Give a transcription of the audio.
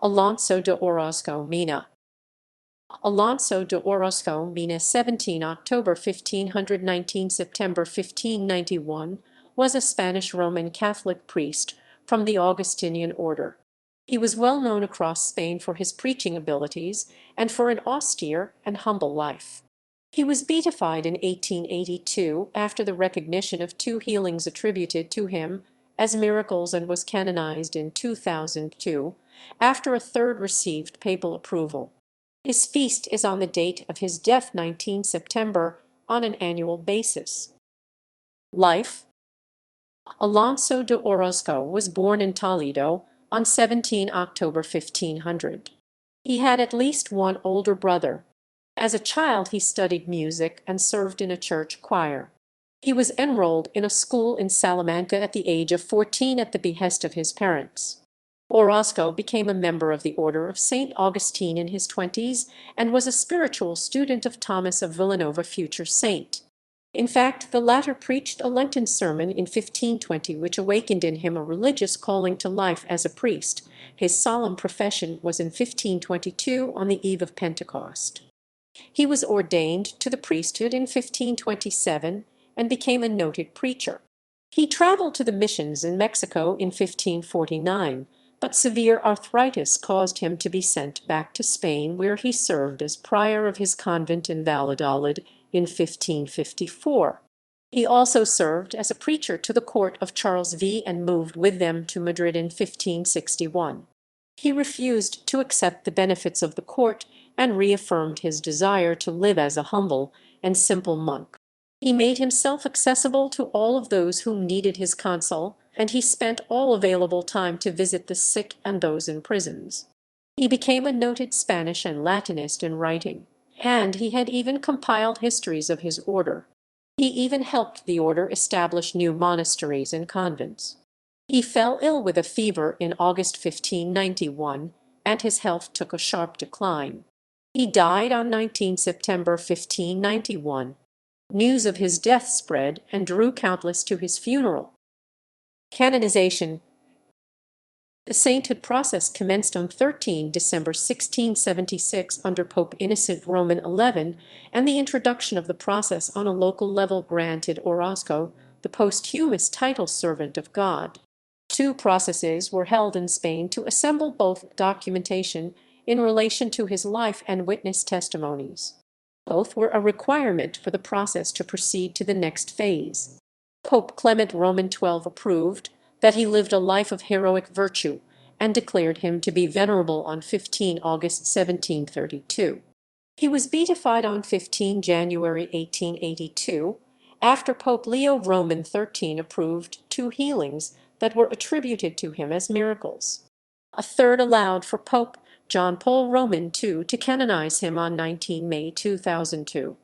Alonso de Orozco Mena. Alonso de Orozco Mena, 17 October 1519 September 1591, was a Spanish Roman Catholic priest from the Augustinian order. He was well known across Spain for his preaching abilities and for an austere and humble life. He was beatified in 1882 after the recognition of 2 healings attributed to him as miracles, and was canonized in 2002 after a third received papal approval. His feast is on the date of his death, 19 September, on an annual basis. Life. Alonso de Orozco was born in Toledo on 17 October 1500. He had at least one older brother. As a child he studied music and served in a church choir. He was enrolled in a school in Salamanca at the age of 14 at the behest of his parents. Orozco became a member of the Order of St. Augustine in his 20s and was a spiritual student of Thomas of Villanova, future saint. In fact, the latter preached a Lenten sermon in 1520 which awakened in him a religious calling to life as a priest. His solemn profession was in 1522 on the eve of Pentecost. He was ordained to the priesthood in 1527 and became a noted preacher. He traveled to the missions in Mexico in 1549, but severe arthritis caused him to be sent back to Spain, where he served as prior of his convent in Valladolid in 1554. He also served as a preacher to the court of Charles V and moved with them to Madrid in 1561. He refused to accept the benefits of the court and reaffirmed his desire to live as a humble and simple monk. He made himself accessible to all of those who needed his counsel, and he spent all available time to visit the sick and those in prisons. He became a noted Spanish and Latinist in writing, and he had even compiled histories of his order. He even helped the order establish new monasteries and convents. He fell ill with a fever in August 1591, and his health took a sharp decline. He died on 19 September 1591. News of his death spread and drew countless to his funeral. Canonization. The sainthood process commenced on 13 December 1676 under Pope Innocent Roman XI, and the introduction of the process on a local level granted Orozco the posthumous title Servant of God. 2 processes were held in Spain to assemble both documentation in relation to his life and witness testimonies. Both were a requirement for the process to proceed to the next phase. Pope Clement Roman XII approved that he lived a life of heroic virtue and declared him to be venerable on 15 August 1732. He was beatified on 15 January 1882 after Pope Leo Roman XIII approved 2 healings that were attributed to him as miracles. A third allowed for Pope John Paul Roman II to canonize him on 19 May 2002.